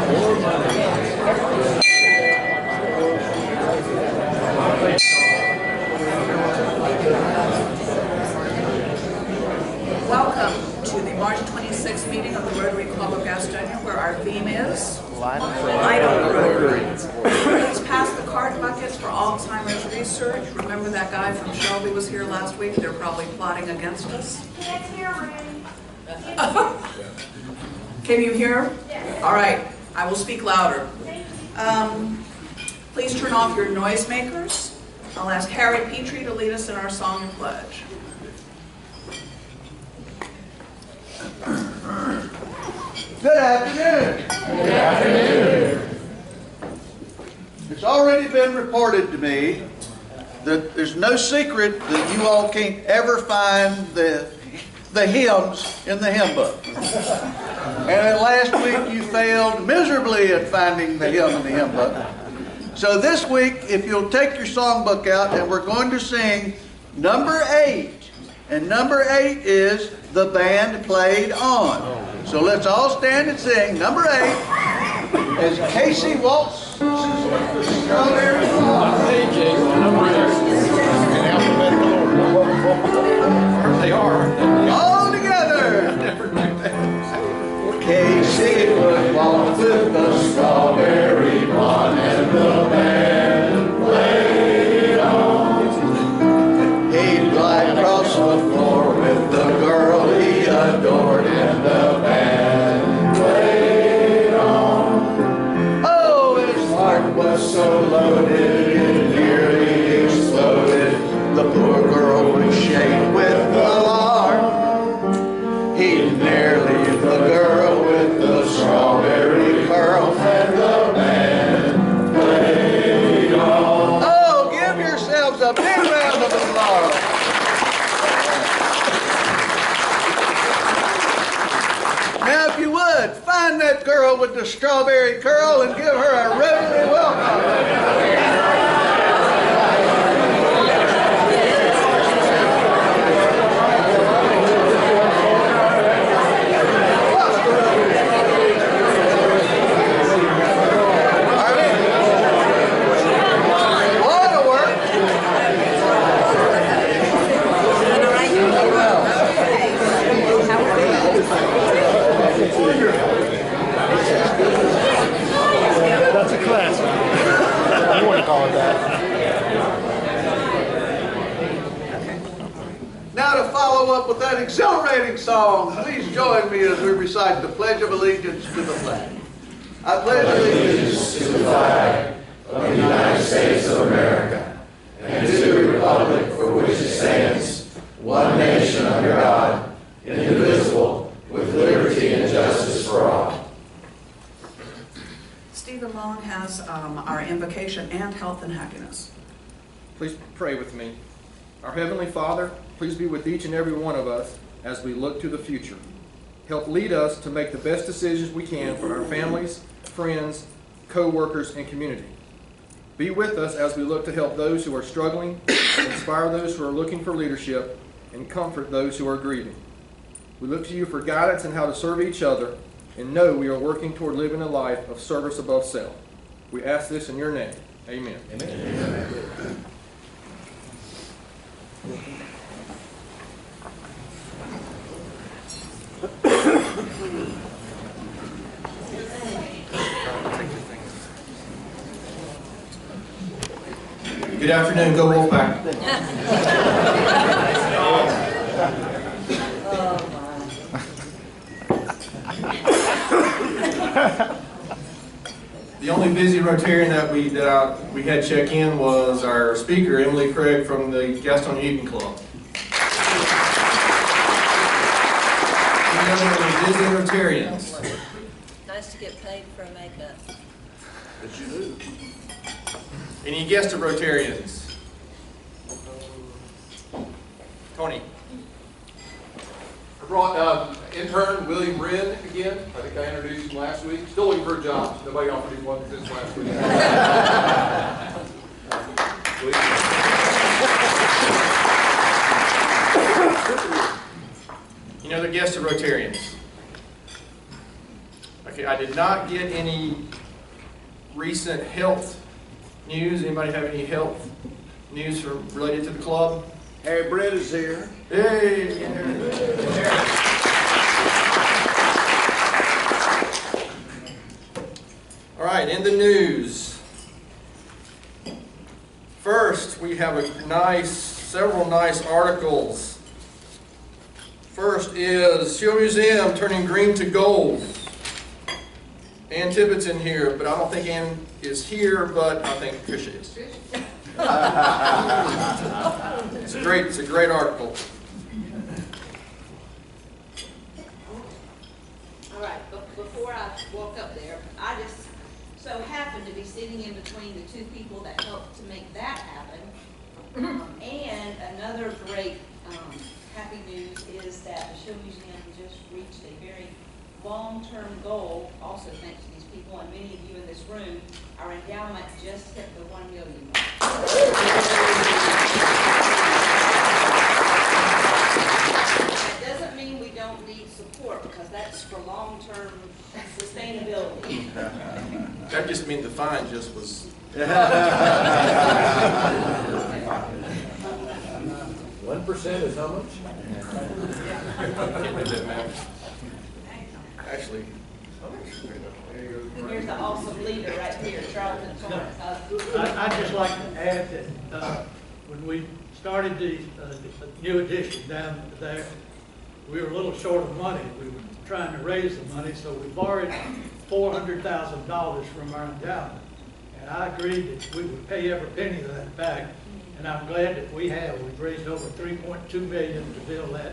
Welcome to the March 26th meeting of the Rotary Club of Gastonia, where our theme is Light on Rotary. Please pass the card buckets for Alzheimer's research. Remember that guy from Shelby was here last week? They're probably plotting against us. Can't hear, Can you hear? Yes. All right, I will speak louder. Please turn off your noisemakers. I'll ask Harry Petrie to lead us in our song and pledge. Good afternoon. Good afternoon. It's already been reported to me that there's no secret that you all can't ever find the hymns in the hymn book. And then last week you failed miserably at finding the hymn in the hymn book. So this week, if you'll take your songbook out, and we're going to sing number 8. And number 8 is "The Band Played On." So let's all stand and sing number 8 as Casey waltzes with the strawberry farm. They are. All together. Casey would walk with the strawberry blonde and the band played on. He'd glide across the floor with the girl he adored and the band played on. Oh, his heart was so loaded it nearly exploded. The poor girl would shake with alarm. He'd nearly leave the girl with the strawberry curls and the band played on. Oh, give yourselves a big round of applause. Now, if you would, find that girl with the strawberry curl and give her a Rotary welcome. That's a classic. I wouldn't call it that. Now to follow up with that exhilarating song, please join me as we recite the Pledge of Allegiance to the flag. I pledge allegiance to the flag of the United States of America and to the republic for which it stands, one nation under God, indivisible, with liberty and justice for all. Stephen Long has our invocation and health and happiness. Please pray with me. Our Heavenly Father, please be with each and every one of us as we look to the future. Help lead us to make the best decisions we can for our families, friends, co-workers, and community. Be with us as we look to help those who are struggling, inspire those who are looking for leadership, and comfort those who are grieving. We look to you for guidance on how to serve each other and know we are working toward living a life of service above self. We ask this in your name. Amen. Amen. Good afternoon. Go Wolfpack. The only busy Rotarian that we had check in was our speaker, Emily Craig from the Gaston Eaton Club. Any other busy Rotarians? Nice to get paid for makeup. Yes, you do. Any guest of Rotarians? Tony. I brought intern William Wren again. I think I introduced him last week. Still looking for a job. Nobody offered him one since last week. Any other guests of Rotarians? I Okay, I did not get any recent health news. Anybody have any health news related to the club? Harry Brett is here. Hey! All right, in the news. First, we have several nice articles. First is Show Museum turning green to gold. Ann Tippett's in here, but I don't think Ann is here, but I think Tricia is. It's a great article. All right, but before I walk up there, I just so happened to be sitting in between the two people that helped to make that happen. And another great happy news is that the Show Museum just reached a very long-term goal, also thanks to these people and many of you in this room. Our endowment just hit the 1 million mark. That doesn't mean we don't need support, because that's for long-term sustainability. That just means the fine just was. 1% is how much? Actually. Here's the awesome leader right here, Charlton Torrance. I'd just like to add that when we started the new addition down there, we were a little short of money. We were trying to raise the money, so we borrowed $400,000 from our endowment. And I agreed that we would pay every penny of that back, and I'm glad that we have. We've raised over $3.2 million to build that,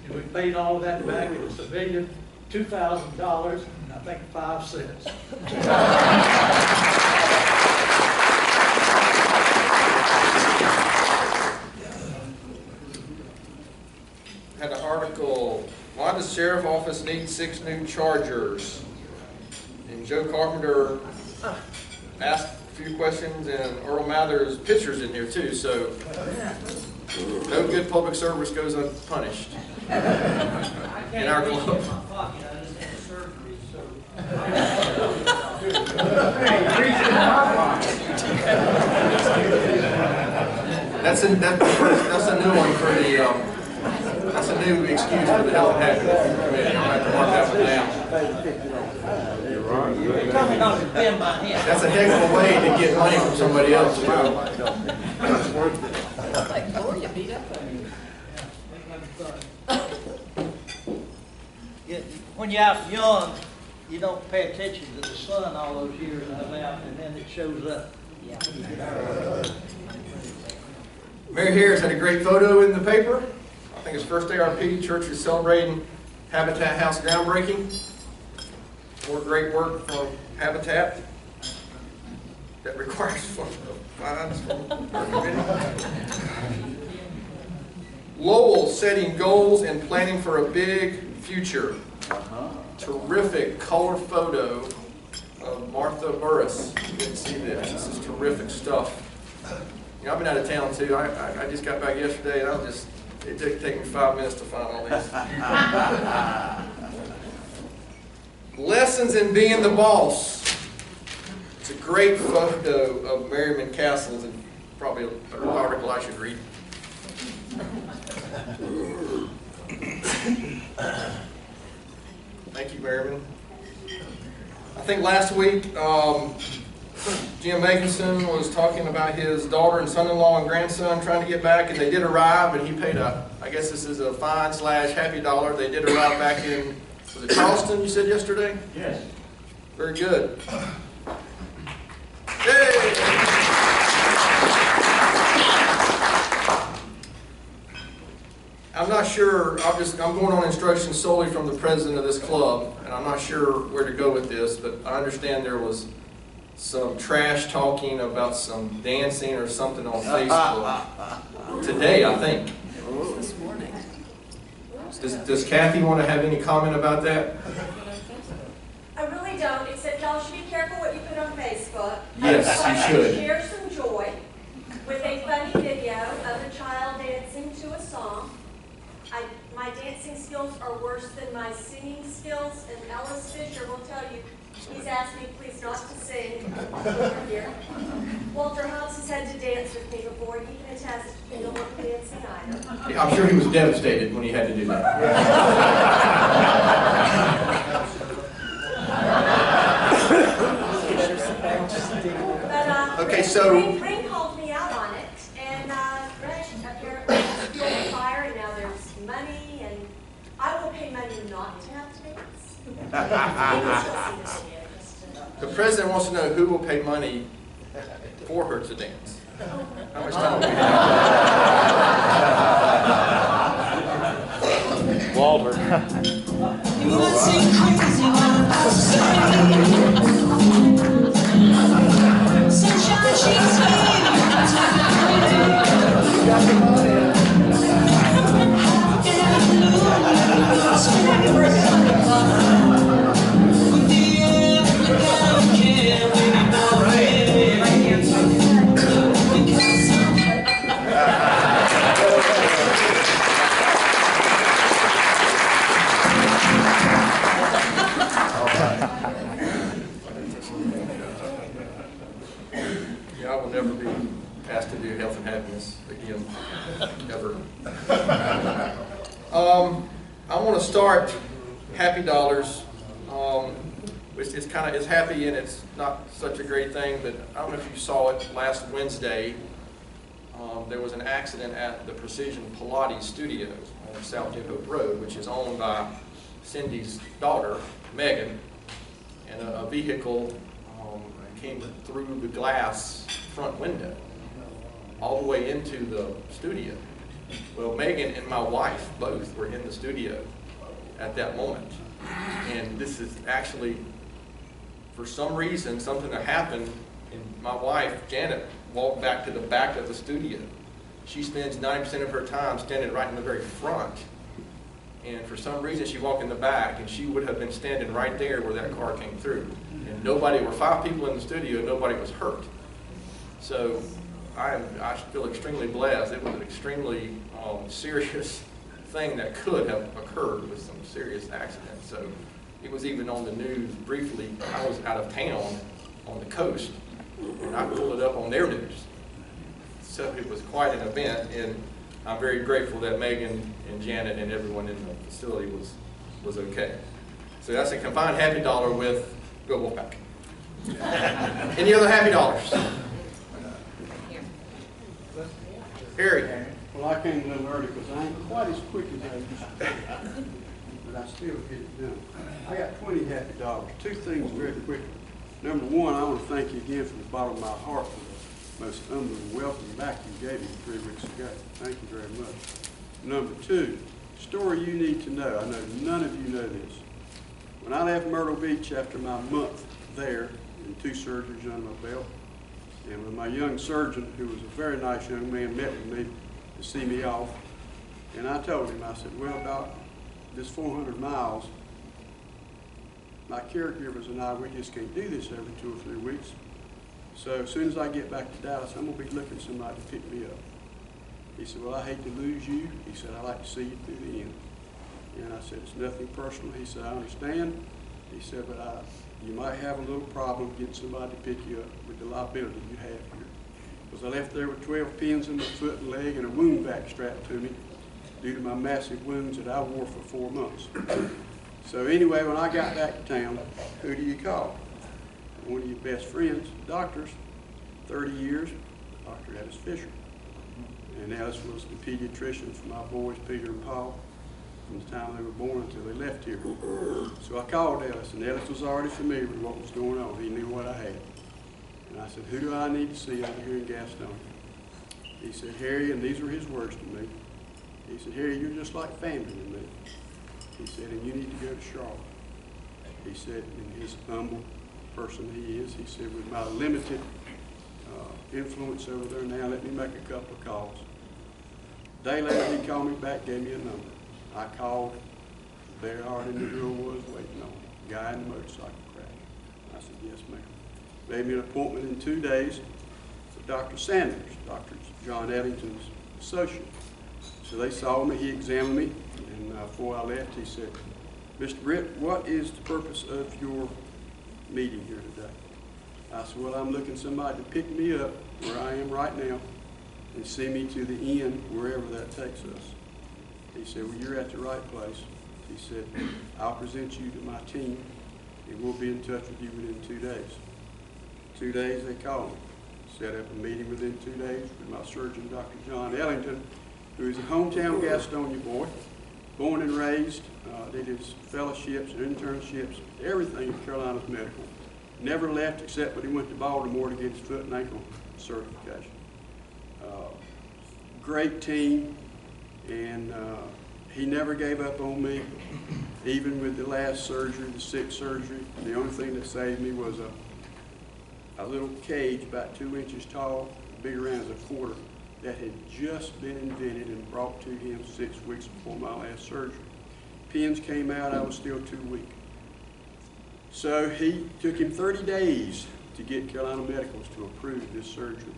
and we paid all of that back. It was $1,002,000 and I think 5 cents. Had an article, why does the sheriff's office need 6 new chargers? And Joe Carpenter asked a few questions, and Earl Mather's pictures in here too, so no good public service goes unpunished in our club. That's a new one for the that's a new excuse for the Health and Happiness Committee. I'll have to mark that one down. That's a heck of a way to get money from somebody else. Like Gloria beat up on you. When you're out young, you don't pay attention to the sun all those years I'm out, and then it shows up. Mary Harris had a great photo in the paper. I think it's First ARP Church is celebrating Habitat House groundbreaking. More great work from Habitat that requires fines from our committee. Lowell setting goals and planning for a big future. Terrific color photo of Martha Burris. You didn't see this. This is terrific stuff. You know, I've been out of town too. I just got back yesterday, and it did take me 5 minutes to find all these. Lessons in being the boss. It's a great photo of Merriman Castles, and probably an article I should read. Thank you, Merriman. I think last week, Jim Makinson was talking about his daughter and son-in-law and grandson trying to get back, and they did arrive, and he paid I guess this is a fine/happy dollar. They did arrive back in, was it Charleston, you said yesterday? Yes. Very good. Yay! I'm not sure, I'm going on instructions solely from the president of this club, and I'm not sure where to go with this, but I understand there was some trash talking about some dancing or something on Facebook today, I think. This morning. Does Kathy want to have any comment about that? I really don't, except y'all should be careful what you put on Facebook. Yes, you should. Share some joy with a funny video of a child dancing to a song. My dancing skills are worse than my singing skills, and Ellis Fisher will tell you, he's asked me please not to sing over here. Walter Hobbs has had to dance with me before, and he can attest he don't want me dancing either. I'm sure he was devastated when he had to do that. But, Okay, so- Ring called me out on it, and, apparently it's fueled fire, and now there's money, and I will pay money not to have to dance. The president wants to know who will pay money for her to dance. How much time do we have? Walter. Yeah, I will never be asked to do health and happiness again, ever. I want to start Happy Dollars. It's happy and it's not such a great thing, but I don't know if you saw it last Wednesday. There was an accident at the Precision Pilates Studios on South Depot Road, which is owned by Cindy's daughter, Megan, and a vehicle came through the glass front window all the way into the studio. Well, Megan and my wife both were in the studio at that moment. And this is actually, for some reason, something that happened, and my wife, Janet, walked back to the back of the studio. She spends 90% of her time standing right in the very front. And for some reason, she walked in the back, and she would have been standing right there where that car came through. And there were 5 people in the studio, and nobody was hurt. So I feel extremely blessed. It was an extremely serious thing that could have occurred with some serious accident. So it was even on the news briefly. I was out of town on the coast, and I pulled it up on their news. So it was quite an event, and I'm very grateful that Megan and Janet and everyone in the facility was okay. So that's a combined Happy Dollar with Go Wolfpack. Any other Happy Dollars? Harry. Well, I came a little early because I ain't quite as quick as I used to be, but I still get it done. I got 20 Happy Dollars. 2 things very quickly. Number 1, I want to thank you again from the bottom of my heart for the most humble and welcome back you gave me 3 weeks ago. Thank you very much. Number 2, story you need to know. I know none of you know this. When I left Myrtle Beach after my month there and 2 surgeries under my belt, and when my young surgeon, who was a very nice young man, met with me to see me off, and I told him, I said, well, Doc, this 400 miles, my caregivers and I, we just can't do this every 2 or 3 weeks. So as soon as I get back to Dallas, I'm going to be looking for somebody to pick me up. He said, well, I hate to lose you. He said, I like to see you through the end. And I said, it's nothing personal. He said, I understand. He said, but you might have a little problem getting somebody to pick you up with the liability you have here. Because I left there with 12 pins in my foot and leg and a wound vac strapped to me due to my massive wounds that I wore for 4 months. So anyway, when I got back to town, who do you call? One of your best friends, doctors, 30 years, Dr. Ellis Fisher. And Ellis was the pediatrician for my boys, Peter and Paul, from the time they were born until they left here. So I called Ellis, and Ellis was already familiar with what was going on. He knew what I had. And I said, who do I need to see over here in Gaston? He said, Harry, and these were his words to me. He said, Harry, you're just like family to me. He said, and you need to go to Charlotte. He said, in his humble person he is, he said, with my limited influence over there now, let me make a couple of calls. A day later, he called me back, gave me a number. I called. There already the girl was waiting on me. Guy in the motorcycle crash. I said, yes, ma'am. Made me an appointment in 2 days for Dr. Sanders, Dr. John Eddington's associate. So they saw me, he examined me, and before I left, he said, Mr. Britt, what is the purpose of your meeting here today? I said, well, I'm looking somebody to pick me up where I am right now and see me to the end, wherever that takes us. He said, well, you're at the right place. He said, I'll present you to my team, and we'll be in touch with you within 2 days. 2 days, they called me. Set up a meeting within 2 days with my surgeon, Dr. John Ellington, who is a hometown Gastonia boy, born and raised, did his fellowships and internships, everything at Carolina's Medical. Never left except when he went to Baltimore to get his foot and ankle certification. Great team, and he never gave up on me, even with the last surgery, the sixth surgery. The only thing that saved me was a little cage about 2 inches tall, big around as a quarter, that had just been invented and brought to him 6 weeks before my last surgery. Pins came out, I was still too weak. So he took him 30 days to get Carolina Medicals to approve this surgery.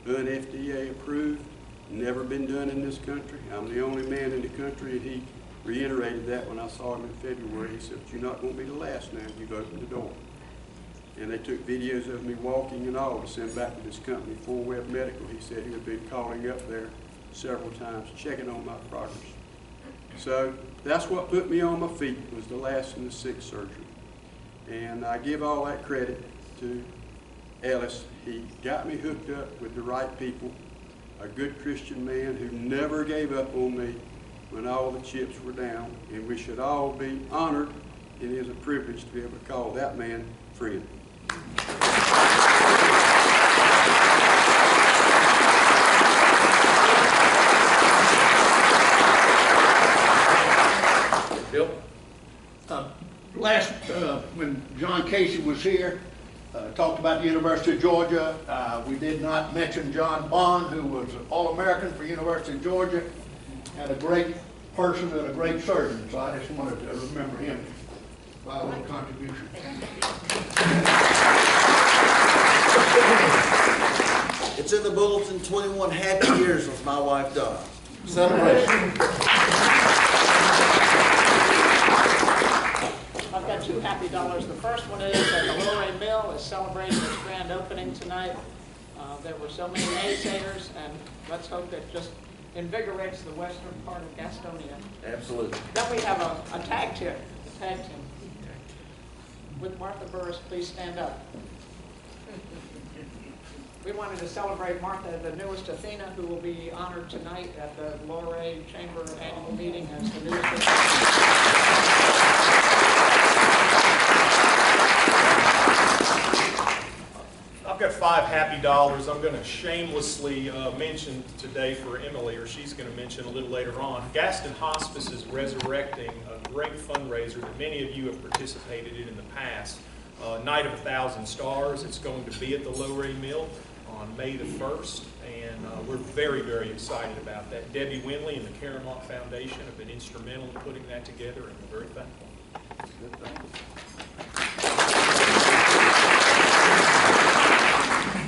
FDA approved, never been done in this country. I'm the only man in the country, and he reiterated that when I saw him in February. He said, you're not going to be the last now, you've opened the door. And they took videos of me walking and all to send back to this company, 4Web Medical. He said he had been calling up there several times, checking on my progress. So that's what put me on my feet, was the last and the sixth surgery. And I give all that credit to Ellis. He got me hooked up with the right people, a good Christian man who never gave up on me when all the chips were down. And we should all be honored, and it is a privilege to be able to call that man friend. Bill? When John Casey was here, talked about the University of Georgia. We did not mention John Bond, who was an All-American for University of Georgia, and a great person and a great surgeon. So I just wanted to remember him by a little contribution. It's in the bulletin, 21 happy years with my wife, Donna. Celebration. I've got two happy dollars. The first one is that the Loray Mill is celebrating its grand opening tonight. There were so many naysayers, and let's hope that just invigorates the western part of Gastonia. Absolutely. Then we have a tag team. With Martha Burris, please stand up. We wanted to celebrate Martha, the newest Athena, who will be honored tonight at the Loray Chamber annual meeting as the newest Athena. I've got 5 happy dollars I'm going to shamelessly mention today for Emily, or she's going to mention a little later on. Gaston Hospice is resurrecting a great fundraiser that many of you have participated in the past. Night of 1,000 Stars. It's going to be at the Loray Mill on May the 1st, and we're very, very excited about that. Debbie Winley and the Caramont Foundation have been instrumental in putting that together, and we're very thankful. Good, thank you.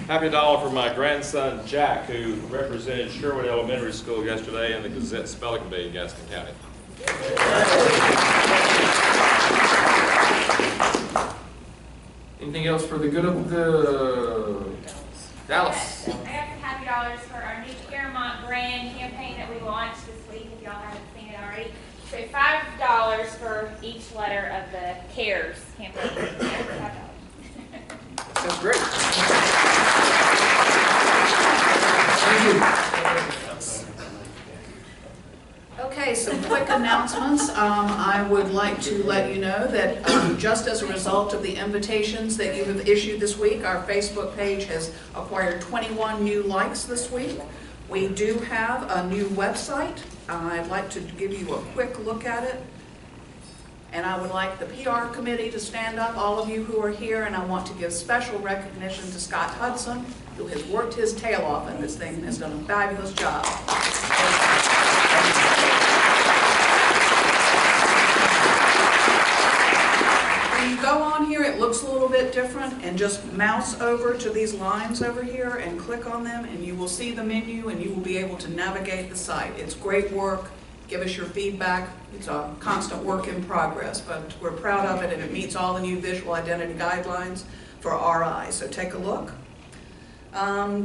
Happy dollar for my grandson Jack, who represented Sherwood Elementary School yesterday in the Gazette Spelling Bee in Gaston County. Anything else for the good of the Dallas? I got some happy dollars for our new Caramont brand campaign that we launched this week, if y'all haven't seen it already. So $5 for each letter of the CARES campaign. $5. That's great. Okay, some quick announcements. I would like to let you know that just as a result of the invitations that you have issued this week, our Facebook page has acquired 21 new likes this week. We do have a new website. I'd like to give you a quick look at it. And I would like the PR committee to stand up, all of you who are here, and I want to give special recognition to Scott Hudson, who has worked his tail off in this thing and has done a fabulous job. When you go on here, it looks a little bit different, and just mouse over to these lines over here and click on them, and you will see the menu and you will be able to navigate the site. It's great work. give us your feedback. It's a constant work in progress, but we're proud of it, and it meets all the new visual identity guidelines for RI, so take a look.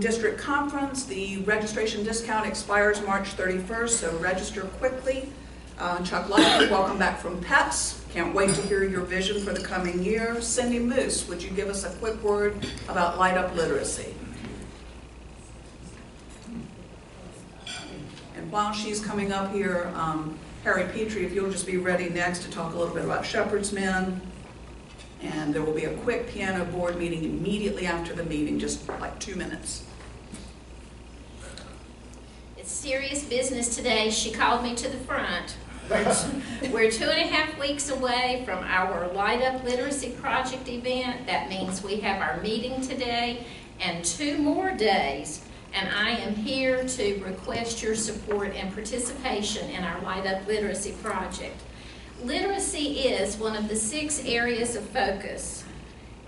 District conference, the registration discount expires March 31st, so register quickly. Chuck Lively, welcome back from PEPS. Can't wait to hear your vision for the coming year. Cindy Moose, would you give us a quick word about Light Up Literacy? And while she's coming up here, Harry Petrie, if you'll just be ready next to talk a little bit about Shepherd's Men. And there will be a quick piano board meeting immediately after the meeting, just like 2 minutes. It's serious business today. She called me to the front. We're 2.5 weeks away from our Light Up Literacy Project event. That means we have our meeting today and 2 more days. And I am here to request your support and participation in our Light Up Literacy Project. Literacy is one of the 6 areas of focus.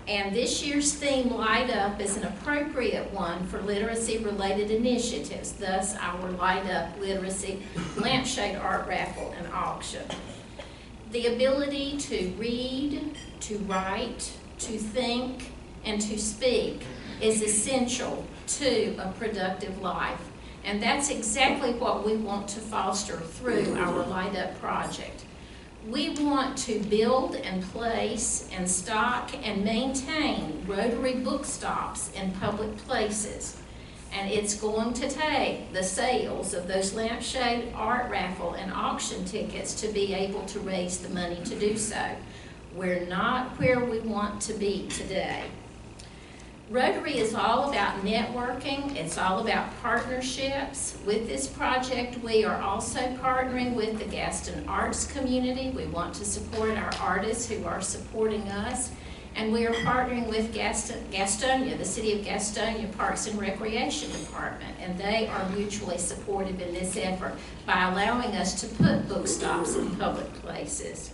And this year's theme, Light Up, is an appropriate one for literacy-related initiatives, thus our Light Up Literacy Lampshade Art Raffle and Auction. The ability to read, to write, to think, and to speak is essential to a productive life. And that's exactly what we want to foster through our Light Up project. We want to build and place and stock and maintain Rotary book stops in public places. And it's going to take the sales of those lampshade art raffle and auction tickets to be able to raise the money to do so. We're not where we want to be today. Rotary is all about networking. It's all about partnerships. With this project, we are also partnering with the Gaston arts community. We want to support our artists who are supporting us. And we are partnering with Gastonia, the City of Gastonia Parks and Recreation Department. And they are mutually supportive in this effort by allowing us to put book stops in public places.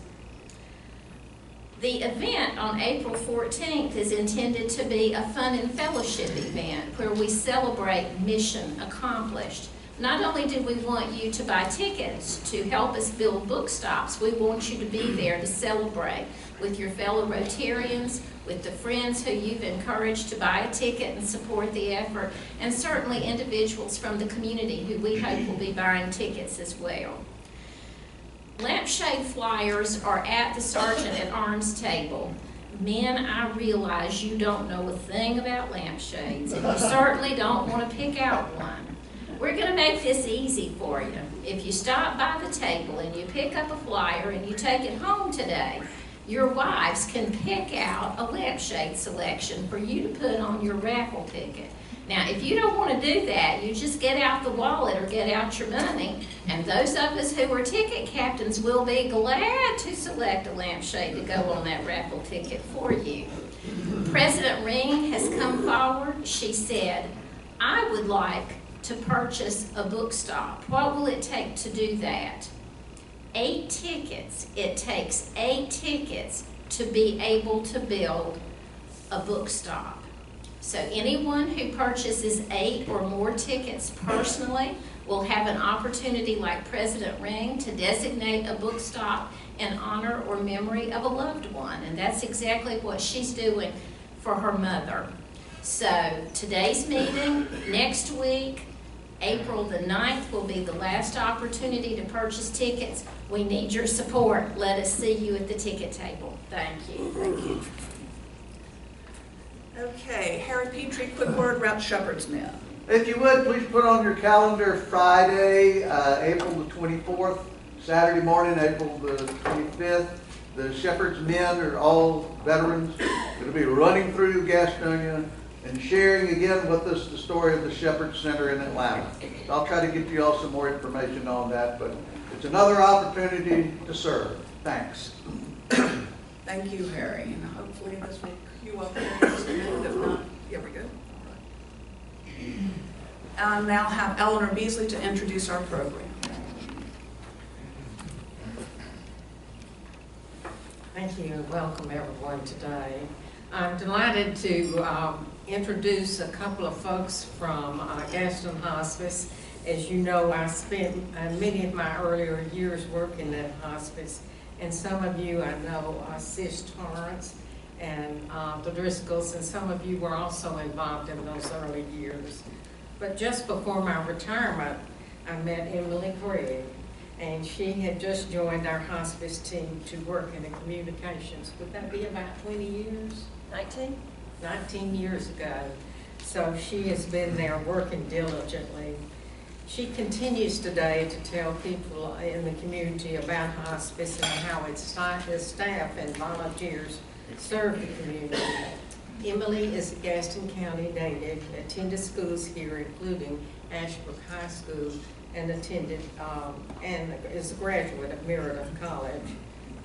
The event on April 14th is intended to be a fun and fellowship event where we celebrate mission accomplished. Not only do we want you to buy tickets to help us build book stops, we want you to be there to celebrate with your fellow Rotarians, with the friends who you've encouraged to buy a ticket and support the effort, and certainly individuals from the community who we hope will be buying tickets as well. Lampshade flyers are at the Sergeant at Arms table. Men, I realize you don't know a thing about lampshades, and you certainly don't want to pick out one. We're going to make this easy for you. If you stop by the table and you pick up a flyer and you take it home today, your wives can pick out a lampshade selection for you to put on your raffle ticket. Now, if you don't want to do that, you just get out the wallet or get out your money, and those of us who are ticket captains will be glad to select a lampshade to go on that raffle ticket for you. President Ring has come forward. She said, I would like to purchase a book stop. What will it take to do that? 8 tickets. It takes 8 tickets to be able to build a book stop. So anyone who purchases 8 or more tickets personally will have an opportunity, like President Ring, to designate a book stop in honor or memory of a loved one. And that's exactly what she's doing for her mother. So today's meeting, next week, April the 9th will be the last opportunity to purchase tickets. We need your support. Let us see you at the ticket table. Thank you. Thank you. Okay, Harry Petrie, quick word about Shepherd's Men. If you would, please put on your calendar Friday, April the 24th, Saturday morning, April the 25th. The Shepherd's Men are all veterans. It'll be running through Gastonia and sharing again with us the story of the Shepherd Center in Atlanta. So I'll try to get you all some more information on that, but it's another opportunity to serve. Thanks. Thank you, Harry. And hopefully this will queue up here in just a minute. If not, here we go. I'll now have Eleanor Beasley to introduce our program. Thank you and welcome everyone today. I'm delighted to introduce a couple of folks from Gaston Hospice. As you know, I spent many of my earlier years working at hospice, and some of you I know, Sis Torrance and the Driscolls, and some of you were also involved in those early years. But just before my retirement, I met Emily Gregg, and she had just joined our hospice team to work in the communications. Would that be about 20 years? 19? 19 years ago. So she has been there working diligently. She continues today to tell people in the community about hospice and how its staff and volunteers serve the community. Emily is a Gaston County native, attended schools here, including Ashbrook High School, and attended and is a graduate of Merida College.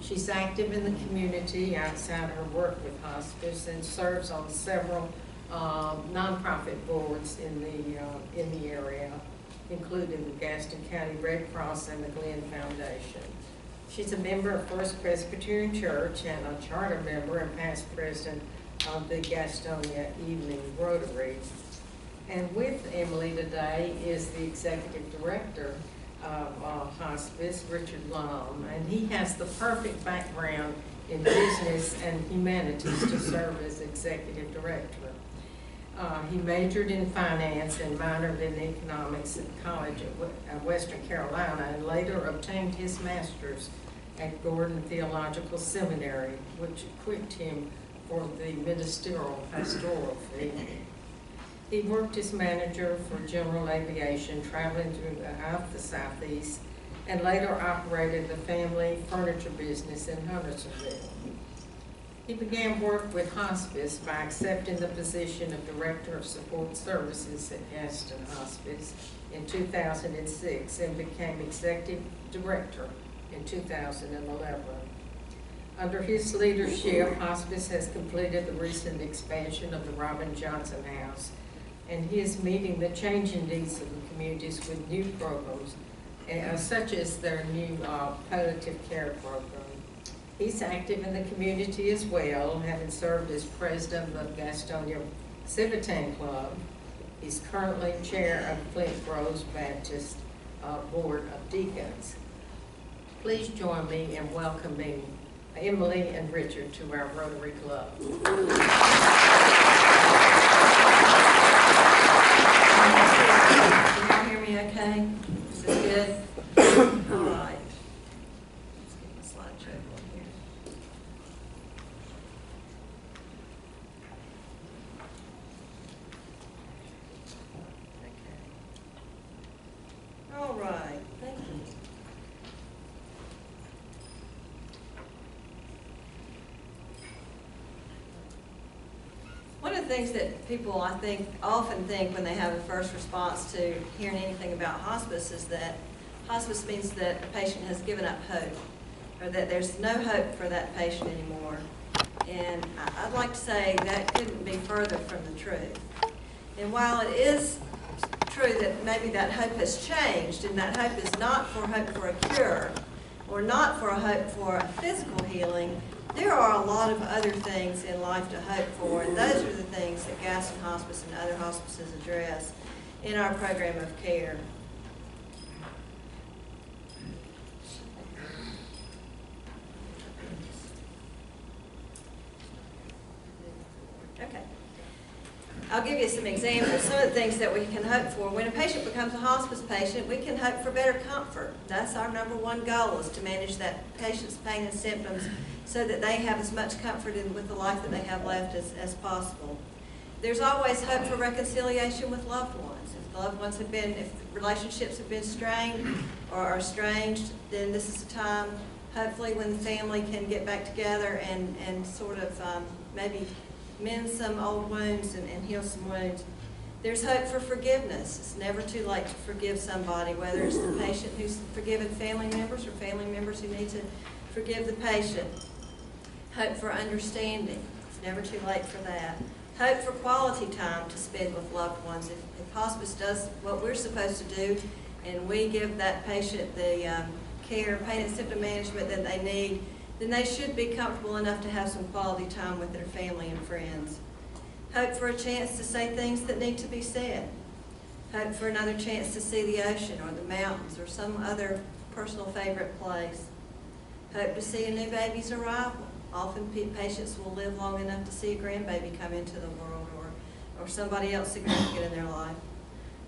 She's active in the community outside her work with hospice and serves on several nonprofit boards in the area, including the Gaston County Red Cross and the Glenn Foundation. She's a member of First Presbyterian Church and a charter member and past president of the Gastonia Evening Rotary. And with Emily today is the executive director of hospice, Richard Lum, and he has the perfect background in business and humanities to serve as executive director. He majored in finance and minored in economics at College at Western Carolina, and later obtained his master's at Gordon Theological Seminary, which equipped him for the ministerial pastoral field. He worked as manager for general aviation, traveling throughout the Southeast, and later operated the family furniture business in Huntersville. He began work with hospice by accepting the position of Director of Support Services at Gaston Hospice in 2006 and became Executive Director in 2011. Under his leadership, hospice has completed the recent expansion of the Robin Johnson House, and he is meeting the changing needs of the communities with new programs, such as their new palliative care program. He's active in the community as well, having served as president of the Gastonia Civitan Club. He's currently chair of Flint Groves Baptist Board of Deacons. Please join me in welcoming Emily and Richard to our Rotary Club. Can y'all hear me okay? Is this good? All right. Let's get my slideshow on here. Okay. All right, thank you. One of the things that people, I think, often think when they have a first response to hearing anything about hospice is that hospice means that a patient has given up hope, or that there's no hope for that patient anymore. And I'd like to say that couldn't be further from the truth. And while it is true that maybe that hope has changed, and that hope is not for hope for a cure, or not for a hope for a physical healing, there are a lot of other things in life to hope for, and those are the things that Gaston Hospice and other hospices address in our program of care. Okay. I'll give you some examples, some of the things that we can hope for. When a patient becomes a hospice patient, we can hope for better comfort. That's our number one goal, is to manage that patient's pain and symptoms so that they have as much comfort with the life that they have left as possible. There's always hope for reconciliation with loved ones. If the loved ones have been, if relationships have been strained or are estranged, then this is a time, hopefully, when the family can get back together and sort of maybe mend some old wounds and heal some wounds. There's hope for forgiveness. It's never too late to forgive somebody, whether it's the patient who's forgiven family members or family members who need to forgive the patient. Hope for understanding. It's never too late for that. Hope for quality time to spend with loved ones. If hospice does what we're supposed to do, and we give that patient the care, pain and symptom management that they need, then they should be comfortable enough to have some quality time with their family and friends. Hope for a chance to say things that need to be said. Hope for another chance to see the ocean or the mountains or some other personal favorite place. Hope to see a new baby's arrival. Often patients will live long enough to see a grandbaby come into the world or somebody else significant in their life.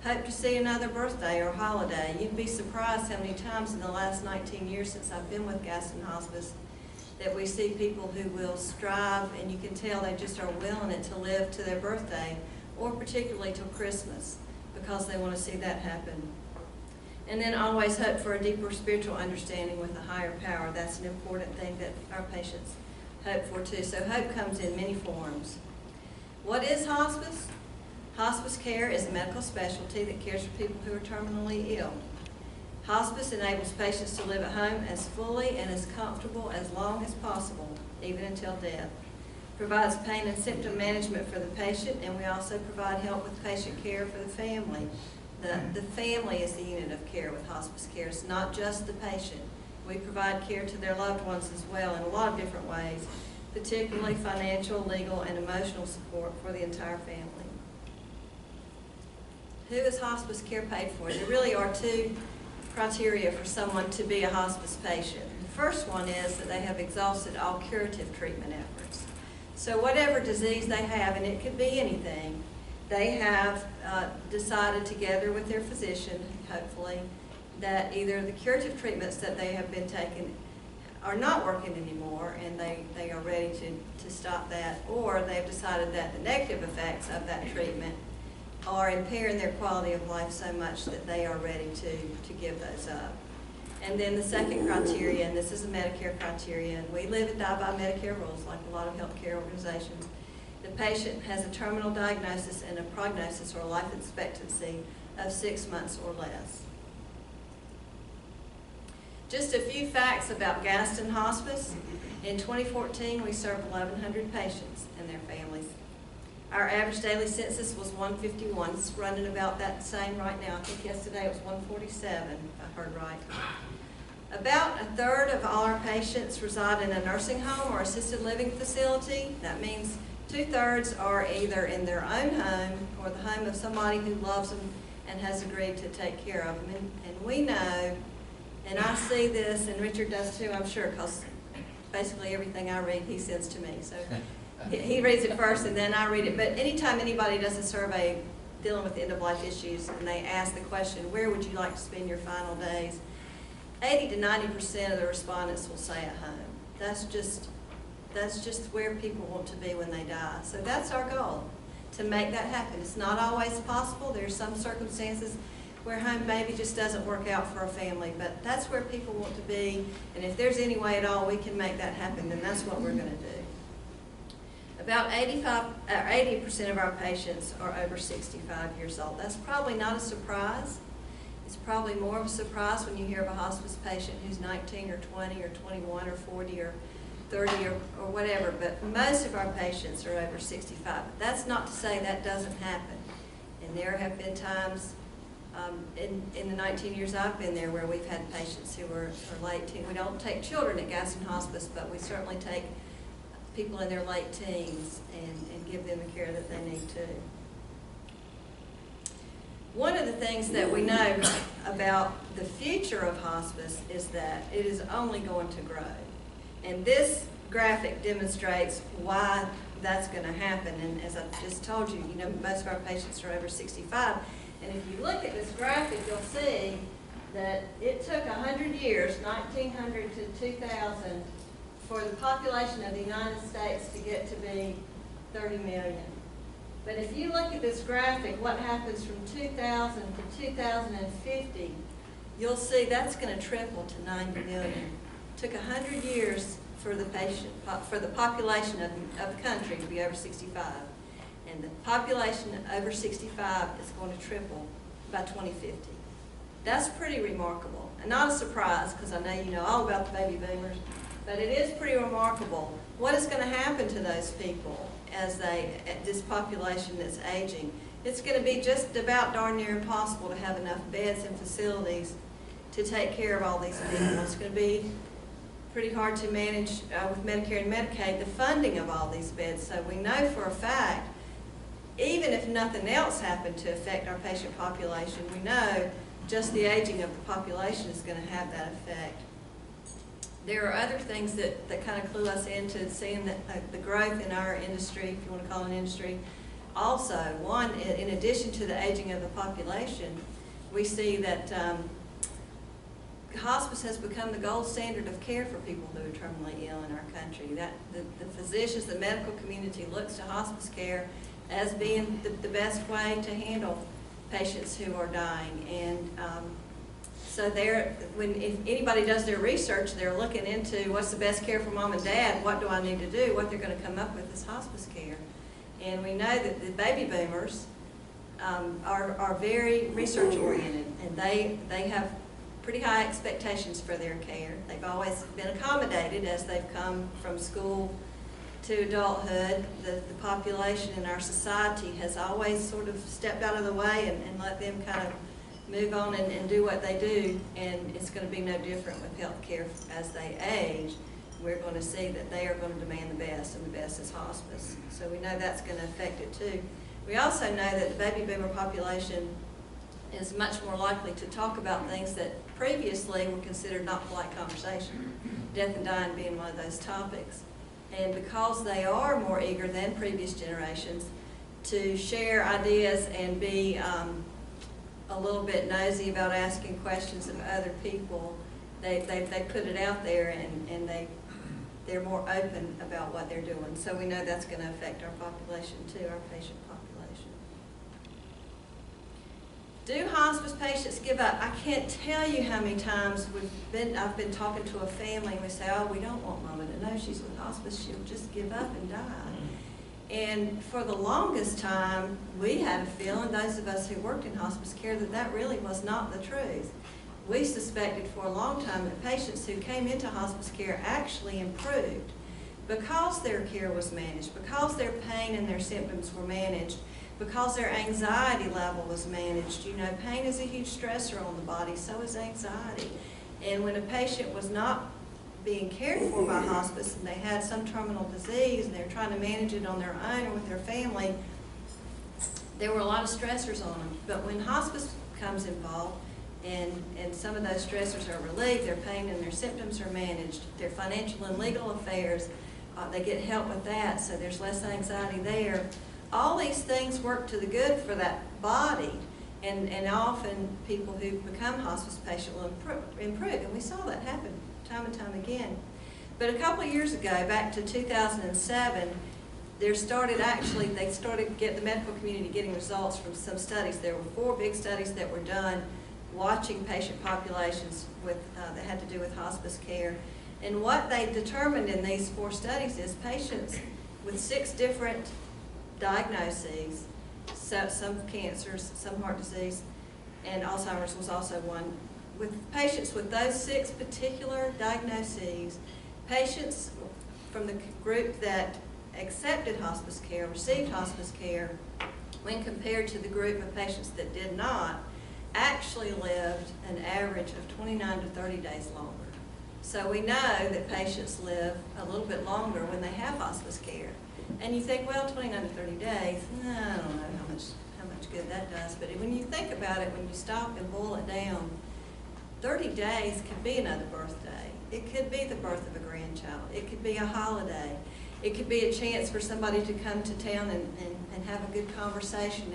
Hope to see another birthday or holiday. You'd be surprised how many times in the last 19 years since I've been with Gaston Hospice that we see people who will strive, and you can tell they just are willing it to live to their birthday or particularly till Christmas because they want to see that happen. And then always hope for a deeper spiritual understanding with a higher power. That's an important thing that our patients hope for too. So hope comes in many forms. What is hospice? Hospice care is a medical specialty that cares for people who are terminally ill. Hospice enables patients to live at home as fully and as comfortable as long as possible, even until death. Provides pain and symptom management for the patient, and we also provide help with patient care for the family. The family is the unit of care with hospice care. It's not just the patient. We provide care to their loved ones as well in a lot of different ways, particularly financial, legal, and emotional support for the entire family. Who is hospice care paid for? There really are two criteria for someone to be a hospice patient. The first one is that they have exhausted all curative treatment efforts. So whatever disease they have, and it could be anything, they have decided together with their physician, hopefully, that either the curative treatments that they have been taking are not working anymore and they are ready to stop that, or they've decided that the negative effects of that treatment are impairing their quality of life so much that they are ready to give those up. And then the second criteria, and this is a Medicare criteria, and we live and die by Medicare rules like a lot of healthcare organizations. The patient has a terminal diagnosis and a prognosis or life expectancy of 6 months or less. Just a few facts about Gaston Hospice. In 2014, we served 1,100 patients and their families. Our average daily census was 151. It's running about that same right now. I think yesterday it was 147, if I heard right. About a third of all our patients reside in a nursing home or assisted living facility. That means 2/3 are either in their own home or the home of somebody who loves them and has agreed to take care of them. And we know, and I see this, and Richard does too, I'm sure, because basically everything I read he sends to me. So he reads it first and then I read it. But anytime anybody does a survey dealing with end-of-life issues and they ask the question, where would you like to spend your final days? 80 to 90% of the respondents will say at home. That's just where people want to be when they die. So that's our goal, to make that happen. It's not always possible. There's some circumstances where home maybe just doesn't work out for a family, but that's where people want to be. And if there's any way at all we can make that happen, then that's what we're going to do. About 80% of our patients are over 65 years old. That's probably not a surprise. It's probably more of a surprise when you hear of a hospice patient who's 19 or 20 or 21 or 40 or 30 or whatever, but most of our patients are over 65. But that's not to say that doesn't happen. And there have been times in the 19 years I've been there where we've had patients who are late teens. We don't take children at Gaston Hospice, but we certainly take people in their late teens and give them the care that they need to. One of the things that we know about the future of hospice is that it is only going to grow. And this graphic demonstrates why that's going to happen. And as I just told you, most of our patients are over 65. And if you look at this graphic, you'll see that it took 100 years, 1900 to 2000, for the population of the United States to get to be 30 million. But if you look at this graphic, what happens from 2000 to 2050, you'll see that's going to triple to 90 million. It took 100 years for the population of the country to be over 65. And the population over 65 is going to triple by 2050. That's pretty remarkable. And not a surprise, because I know you know all about the baby boomers, but it is pretty remarkable. What is going to happen to those people as this population that's aging? It's going to be just about darn near impossible to have enough beds and facilities to take care of all these people. It's going to be pretty hard to manage with Medicare and Medicaid the funding of all these beds. So we know for a fact, even even if nothing else happened to affect our patient population, we know just the aging of the population is going to have that effect. There are other things that kind of clue us into seeing the growth in our industry, if you want to call it an industry. Also, one, in addition to the aging of the population, we see that hospice has become the gold standard of care for people who are terminally ill in our country. That the physicians, the medical community looks to hospice care as being the best way to handle patients who are dying. And so if anybody does their research, they're looking into what's the best care for mom and dad, what do I need to do, what they're going to come up with is hospice care. And we know that the baby boomers are very research oriented, and they have pretty high expectations for their care. They've always been accommodated as they've come from school to adulthood. The population in our society has always sort of stepped out of the way and let them kind of move on and do what they do, and it's going to be no different with health care as they age. We're going to see that they are going to demand the best, and the best is hospice. So we know that's going to affect it too. We also know that the baby boomer population is much more likely to talk about things that previously were considered not polite conversation, death and dying being one of those topics. And because they are more eager than previous generations to share ideas and be a little bit nosy about asking questions of other people, they put it out there, and they're more open about what they're doing. So we know that's going to affect our population too, our patient population. Do hospice patients give up? I can't tell you how many times I've been talking to a family and we say, oh, we don't want mama to know she's with hospice, she'll just give up and die. And for the longest time, we had a feeling, those of us who worked in hospice care, that really was not the truth. We suspected for a long time that patients who came into hospice care actually improved because their care was managed, because their pain and their symptoms were managed, because their anxiety level was managed. You know, pain is a huge stressor on the body, so is anxiety. And when a patient was not being cared for by hospice and they had some terminal disease and they're trying to manage it on their own or with their family, there were a lot of stressors on them. But when hospice becomes involved and some of those stressors are relieved, their pain and their symptoms are managed, their financial and legal affairs, they get help with that, so there's less anxiety there. All these things work to the good for that body, and often people who become hospice patients will improve, and we saw that happen time and time again. But a couple of years ago, back to 2007, they started getting the medical community getting results from some studies. There were 4 big studies that were done watching patient populations that had to do with hospice care. And what they determined in these 4 studies is patients with 6 different diagnoses, so some cancers, some heart disease, and Alzheimer's was also one. With patients with those 6 particular diagnoses, patients from the group that accepted hospice care, received hospice care, when compared to the group of patients that did not, actually lived an average of 29 to 30 days longer. So we know that patients live a little bit longer when they have hospice care. And you think, well, 29 to 30 days, I don't know how much good that does. But when you think about it, when you stop and boil it down, 30 days could be another birthday. It could be the birth of a grandchild. It could be a holiday. It could be a chance for somebody to come to town and have a good conversation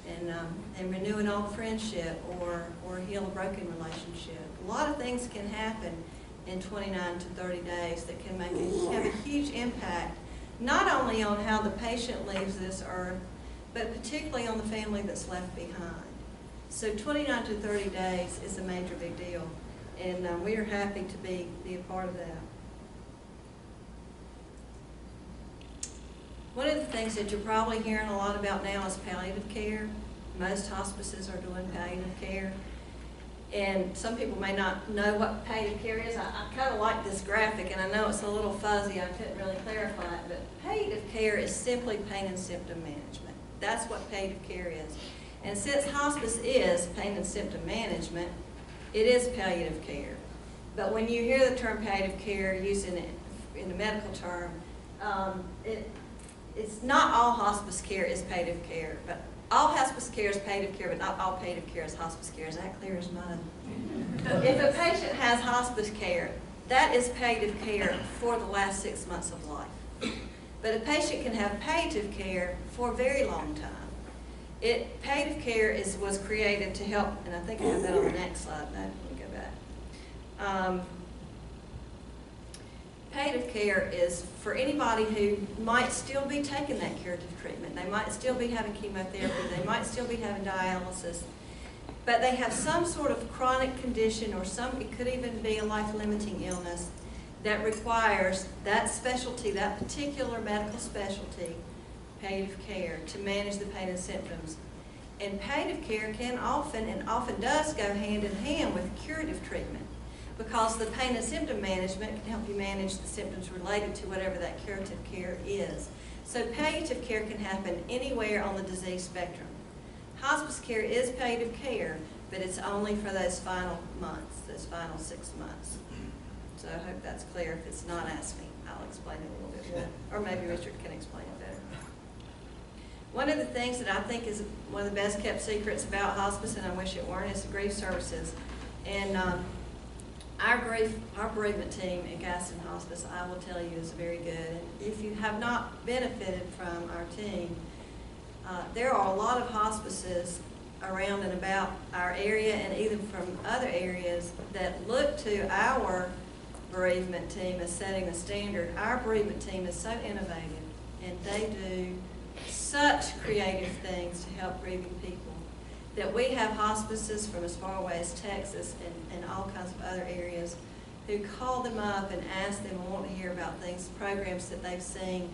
and renew an old friendship or heal a broken relationship. A lot of things can happen in 29 to 30 days that can have a huge impact, not only on how the patient leaves this earth, but particularly on the family that's left behind. So 29 to 30 days is a major big deal, and we are happy to be a part of that. One of the things that you're probably hearing a lot about now is palliative care. Most hospices are doing palliative care. And some people may not know what palliative care is. I kind of like this graphic, and I know it's a little fuzzy. I couldn't really clarify it, but palliative care is simply pain and symptom management. That's what palliative care is. And since hospice is pain and symptom management, it is palliative care. But when you hear the term palliative care used in the medical term, it's not all hospice care is palliative care, but all hospice care is palliative care, but not all palliative care is hospice care. Is that clear as mud? If a patient has hospice care, that is palliative care for the last 6 months of life. But a patient can have palliative care for a very long time. Palliative care was created to help, and I think I have that on the next slide. No, let me go back. Palliative care is for anybody who might still be taking that curative treatment. They might still be having chemotherapy. They might still be having dialysis. But they have some sort of chronic condition, or it could even be a life-limiting illness that requires that specialty, that particular medical specialty, palliative care, to manage the pain and symptoms. And palliative care can often, and often does, go hand in hand with curative treatment, because the pain and symptom management can help you manage the symptoms related to whatever that curative care is. So palliative care can happen anywhere on the disease spectrum. Hospice care is palliative care, but it's only for those final months, those final 6 months. So I hope that's clear. If it's not, ask me. I'll explain it a little bit more. Or maybe Richard can explain it better. One of the things that I think is one of the best kept secrets about hospice, and I wish it weren't, is grief services. And our bereavement team at Gaston Hospice, I will tell you, is very good. And if you have not benefited from our team, there are a lot of hospices around and about our area, and even from other areas, that look to our bereavement team as setting the standard. Our bereavement team is so innovative, and they do such creative things to help grieving people, that we have hospices from as far away as Texas and all kinds of other areas who call them up and ask them and want to hear about things, programs that they've seen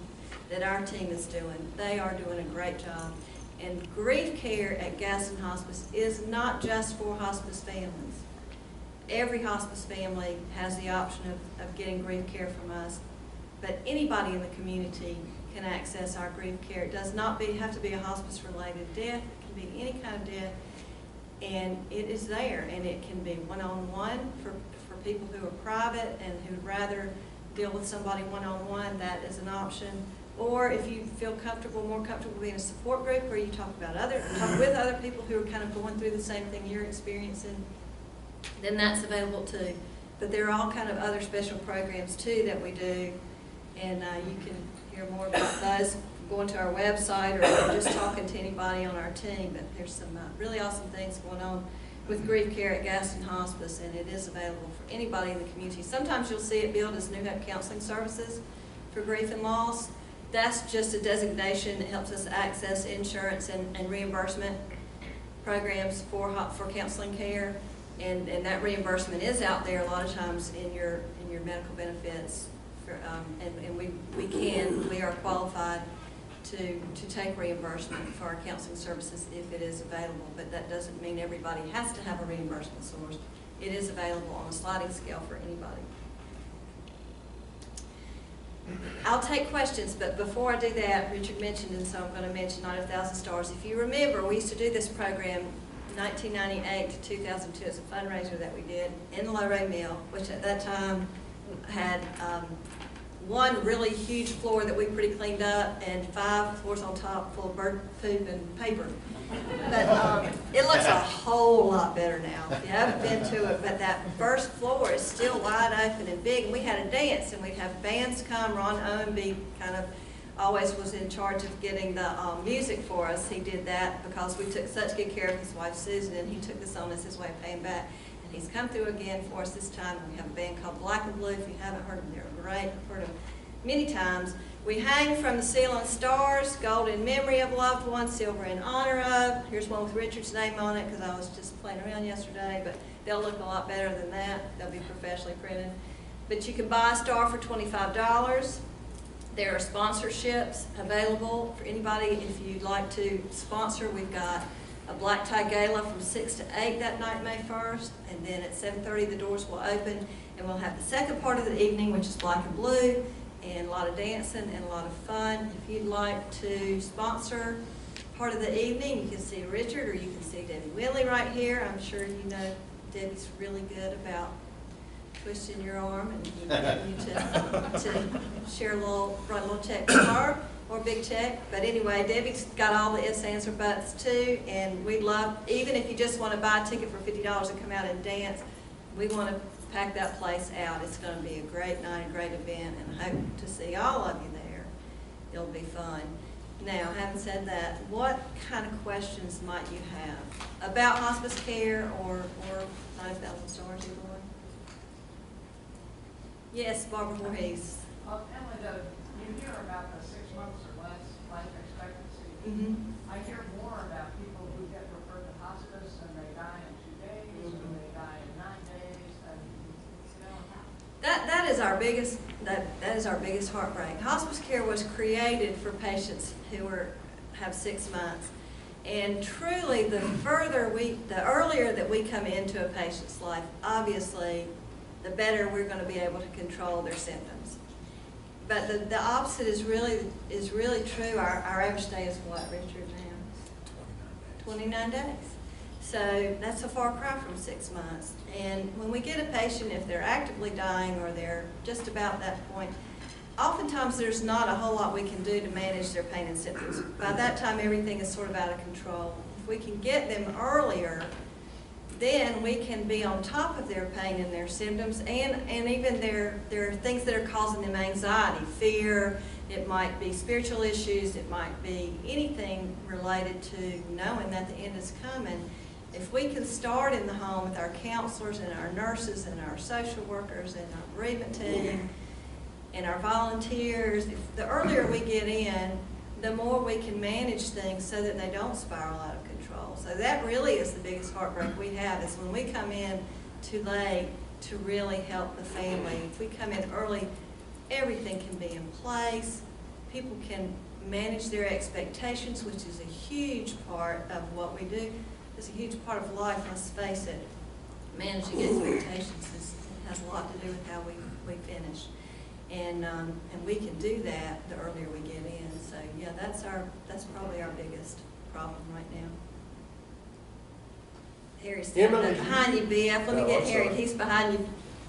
that our team is doing. They are doing a great job. And grief care at Gaston Hospice is not just for hospice families. Every hospice family has the option of getting grief care from us, but anybody in the community can access our grief care. It does not have to be a hospice-related death. It can be any kind of death, and it is there. And it can be one-on-one for people who are private and who would rather deal with somebody one-on-one. That is an option. Or if you feel more comfortable being a support group where you talk with other people who are kind of going through the same thing you're experiencing, then that's available too. But there are all kind of other special programs too that we do, and you can hear more about those going to our website or just talking to anybody on our team. But there's some really awesome things going on with grief care at Gaston Hospice, and it is available for anybody in the community. Sometimes you'll see it billed as New Hope Counseling Services for grief and loss. That's just a designation that helps us access insurance and reimbursement programs for counseling care, and that reimbursement is out there a lot of times in your medical benefits. And we are qualified to take reimbursement for our counseling services if it is available, but that doesn't mean everybody has to have a reimbursement source. It is available on a sliding scale for anybody. I'll take questions, but before I do that, Richard mentioned, and so I'm going to mention Night of 1,000 Stars. If you remember, we used to do this program 1998 to 2002. It's a fundraiser that we did in the Low-Ray Mill, which at that time had one really huge floor that we pretty cleaned up and 5 floors on top full of bird poop and paper. But it looks a whole lot better now if you haven't been to it. But that first floor is still wide open and big, and we had a dance, and we'd have bands come. Ron Owenby kind of always was in charge of getting the music for us. He did that because we took such good care of his wife Susan, and he took this on as his way of paying back. And he's come through again for us this time. We have a band called Black and Blue. If you haven't heard them, they're great. I've heard them many times. We hang from the ceiling stars, gold in memory of loved ones, silver in honor of. Here's one with Richard's name on it because I was just playing around yesterday, but they'll look a lot better than that. They'll be professionally printed. But you can buy a star for $25. There are sponsorships available for anybody. If you'd like to sponsor, we've got a black tie gala from 6 to 8 that night, May 1st, and then at 7:30 the doors will open, and we'll have the second part of the evening, which is Black and Blue, and a lot of dancing and a lot of fun. If you'd like to sponsor part of the evening, you can see Richard or you can see Debbie Winley right here. I'm sure you know Debbie's really good about twisting your arm and getting you to share write a little check to her. or big check. But anyway, Debbie's got all the ifs, ands, or buts too, and we'd love, even if you just want to buy a ticket for $50 and come out and dance, we want to pack that place out. It's going to be a great night, a great event, and I hope to see all of you there. It'll be fun. Now, having said that, what kind of questions might you have about hospice care or 9,000 stars, either one? Yes, Barbara Voorhees. Emily, you hear about the 6 months or less life expectancy. I hear more about people who get referred to hospice and they die in 2 days, or they die in 9 days, and you know. That is our biggest heartbreak. Hospice care was created for patients who have 6 months, and truly, the earlier that we come into a patient's life, obviously, the better we're going to be able to control their symptoms. But the opposite is really true. Our average stay is what, Richard, now? 29 days. So that's a far cry from 6 months. And when we get a patient, if they're actively dying or they're just about that point, oftentimes there's not a whole lot we can do to manage their pain and symptoms. By that time, everything is sort of out of control. If we can get them earlier, then we can be on top of their pain and their symptoms and even their things that are causing them anxiety, fear. It might be spiritual issues. It might be anything related to knowing that the end is coming. If we can start in the home with our counselors and our nurses and our social workers and our bereavement team and our volunteers, the earlier we get in, the more we can manage things so that they don't spiral out of control. So that really is the biggest heartbreak we have, is when we come in too late to really help the family. If we come in early, everything can be in place. People can manage their expectations, which is a huge part of what we do. It's a huge part of life, let's face it. Managing expectations has a lot to do with how we finish. And we can do that the earlier we get in. So yeah, that's probably our biggest problem right now. Harry's standing up behind you, BF. Let me get Harry. He's behind you.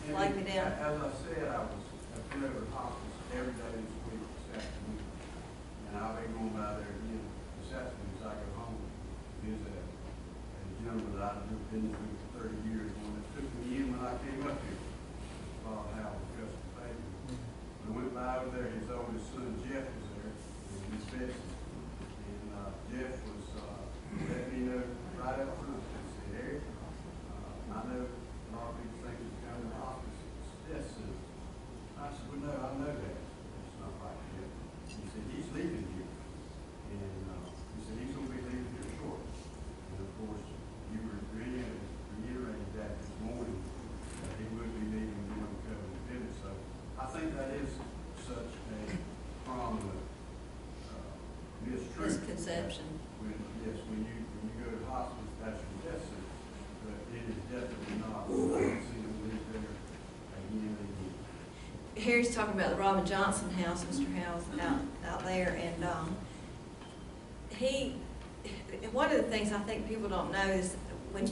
Flag me down. As I said, I've been over to hospice every day this week this afternoon. And I'll be going by there again this afternoon as I go home. Visit a gentleman that I've been with for 30 years, one that took me in when I came up here. Bob Howell, Justin Fagan. We went by over there, his oldest son Jeff was there, and Miss Betsy. And Jeff was letting me know right up front. He said, Eric, I know a lot of people think it's coming to hospice. Yes, sir. I said, well, no, I know that. It's not like that. He said, he's leaving here. And he said, he's going to be leaving here short. And of course, you were reiterating that this morning, that he would be leaving during the COVID period. So I think that is such a prominent misconception. When you go to hospice, that's your death sentence. But it is definitely not. I don't see them live there again and again. Harry's talking about the Robin Johnson house, Mr. Howell's out there, and one of the things I think people don't know is when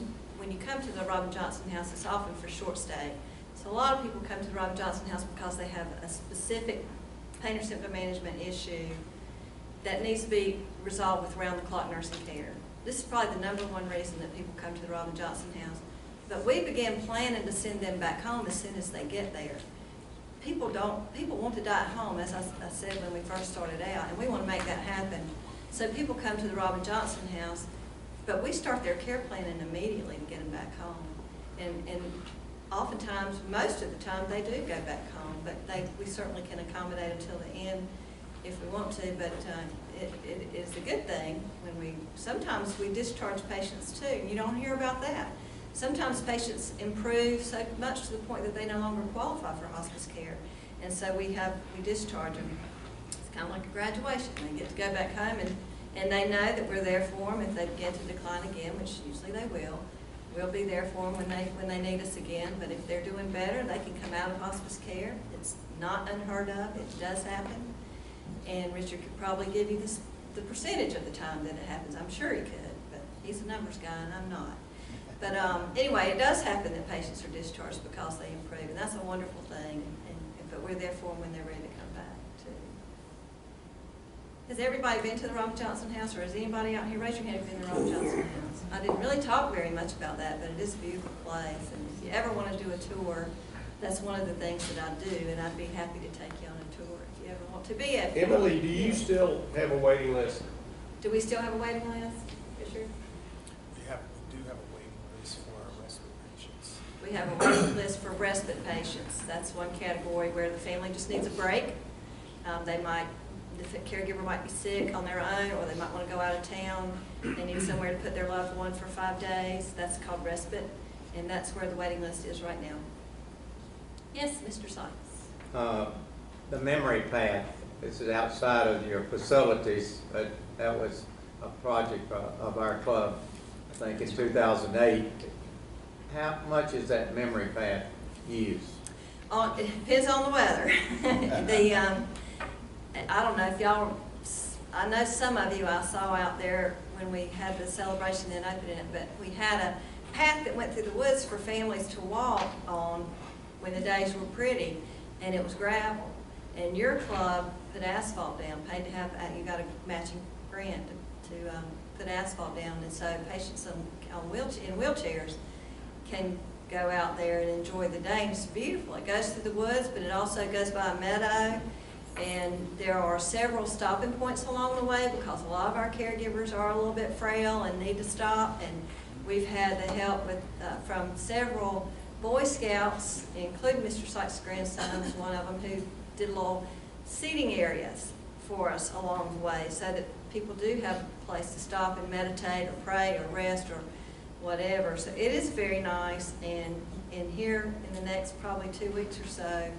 you come to the Robin Johnson house, it's often for short stay. So a lot of people come to the Robin Johnson house because they have a specific pain or symptom management issue that needs to be resolved with round-the-clock nursing care. This is probably the #1 reason that people come to the Robin Johnson house. But we began planning to send them back home as soon as they get there. People want to die at home, as I said when we first started out, and we want to make that happen. So people come to the Robin Johnson house, but we start their care planning immediately to get them back home. And oftentimes, most of the time, they do go back home, but we certainly can accommodate until the end if we want to, but it is a good thing when sometimes we discharge patients too. You don't hear about that. Sometimes patients improve so much to the point that they no longer qualify for hospice care. And so we discharge them. It's kind of like a graduation. They get to go back home and they know that we're there for them if they begin to decline again, which usually they will. We'll be there for them when they need us again. But if they're doing better, they can come out of hospice care. It's not unheard of. It does happen. And Richard could probably give you the percentage of the time that it happens. I'm sure he could, but he's a numbers guy and I'm not. But anyway, it does happen that patients are discharged because they improve, and that's a wonderful thing. But we're there for them when they're ready to come back, too. Has everybody been to the Robert Johnson House, or has anybody out here, raise your hand if you've been to the Robert Johnson House? I didn't really talk very much about that, but it is a beautiful place, and if you ever want to do a tour, that's one of the things that I do, and I'd be happy to take you on a tour if you ever want to be at. Emily, do you still have a waiting list? Do we still have a waiting list? Fisher? We do have a waiting list for our respite patients. We have a waiting list for respite patients. That's one category where the family just needs a break. The caregiver might be sick on their own, or they might want to go out of town. They need somewhere to put their loved one for 5 days. That's called respite, and that's where the waiting list is right now. Yes, Mr. Sykes. The memory path, this is outside of your facilities, but that was a project of our club, I think in 2008. How much is that memory path used? It depends on the weather. I don't know if y'all, I know some of you I saw out there when we had the celebration and opening it, but we had a path that went through the woods for families to walk on when the days were pretty, and it was gravel. And your club put asphalt down, paid to have, you got a matching grant to put asphalt down, and so patients in wheelchairs can go out there and enjoy the day. And it's beautiful. It goes through the woods, but it also goes by a meadow. And there are several stopping points along the way because a lot of our caregivers are a little bit frail and need to stop. And we've had the help with, from several Boy Scouts, including Mr. Sykes' grandson was one of them, who did little seating areas for us along the way so that people do have a place to stop and meditate or pray or rest or whatever. So it is very nice, and in here in the next probably 2 weeks or so,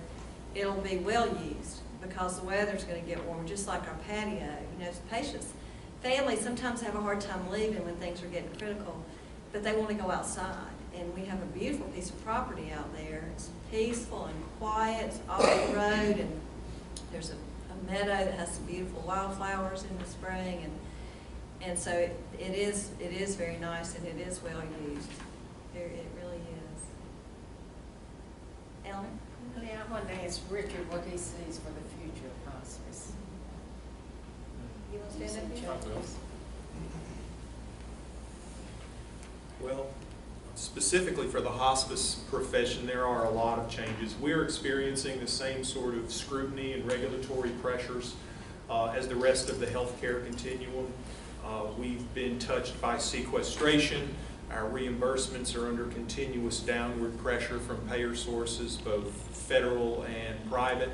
it'll be well used because the weather's going to get warmer, just like our patio. You know, patients, families sometimes have a hard time leaving when things are getting critical, but they want to go outside. And we have a beautiful piece of property out there. It's peaceful and quiet, it's off the road, and there's a meadow that has some beautiful wildflowers in the spring, and so it is very nice, and it is well used. It really is. Ellen? Yeah, I wanted to ask Richard what he sees for the future of hospice. You want to stand up here? Well, specifically for the hospice profession, there are a lot of changes. We're experiencing the same sort of scrutiny and regulatory pressures as the rest of the healthcare continuum. We've been touched by sequestration. Our reimbursements are under continuous downward pressure from payer sources, both federal and private.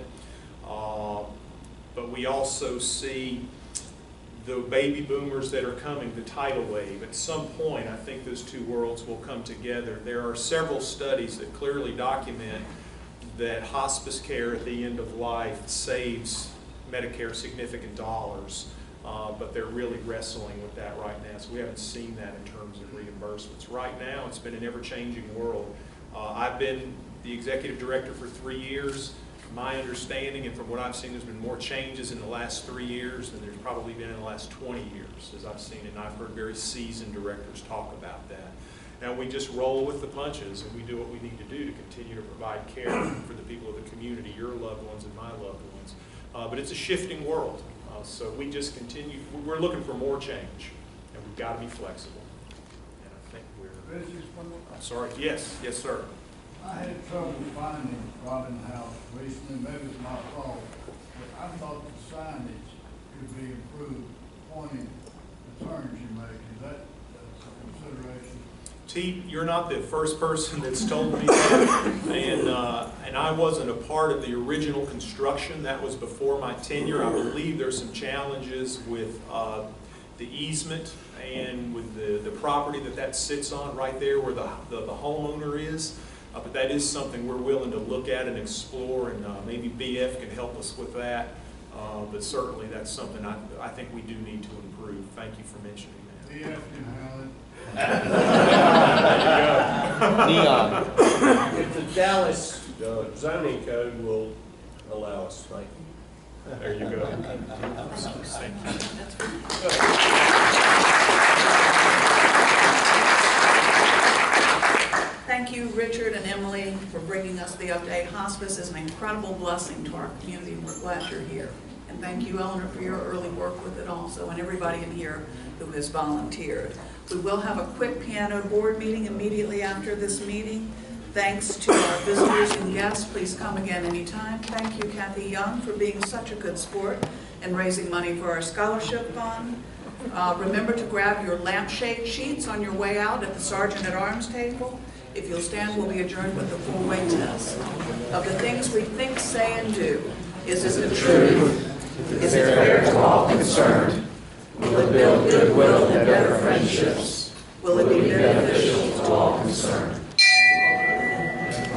But we also see the baby boomers that are coming, the tidal wave. At some point, I think those two worlds will come together. There are several studies that clearly document that hospice care at the end of life saves Medicare significant dollars, but they're really wrestling with that right now. So we haven't seen that in terms of reimbursements. Right now, it's been an ever-changing world. I've been the executive director for 3 years. My understanding, and from what I've seen, there's been more changes in the last 3 years than there's probably been in the last 20 years, as I've seen it, and I've heard very seasoned directors talk about that. Now, we just roll with the punches, and we do what we need to do to continue to provide care for the people of the community, your loved ones and my loved ones. But it's a shifting world, so we just continue. We're looking for more change, and we've got to be flexible. And I think we're. I'm sorry. Yes, sir. I had trouble finding Robin House recently, maybe it's my fault, but I thought the signage could be improved, pointing the turns you make. Is that a consideration? T, you're not the first person that's told me that, and I wasn't a part of the original construction. That was before my tenure. I believe there's some challenges with the easement and with the property that sits on right there where the homeowner is. But that is something we're willing to look at and explore, and maybe BF can help us with that. But certainly that's something I think we do need to improve. Thank you for mentioning that. BF can handle it. There you go. Neon. If the Dallas zoning code will allow us, thank you. There you go. Thank you. Thank you, Richard and Emily, for bringing us the update. Hospice is an incredible blessing to our community, and we're glad you're here. And thank you, Eleanor, for your early work with it also, and everybody in here who has volunteered. We will have a quick piano board meeting immediately after this meeting. Thanks to our visitors and guests. Please come again anytime. Thank you, Kathy Young, for being such a good sport and raising money for our scholarship fund. Remember to grab your lampshade sheets on your way out at the Sergeant at Arms table. If you'll stand, we'll be adjourned with the full weight test. Of the things we think, say, and do, is it the truth? Is it fair to all concerned? Will it build goodwill and better friendships? Will it be beneficial to all concerned?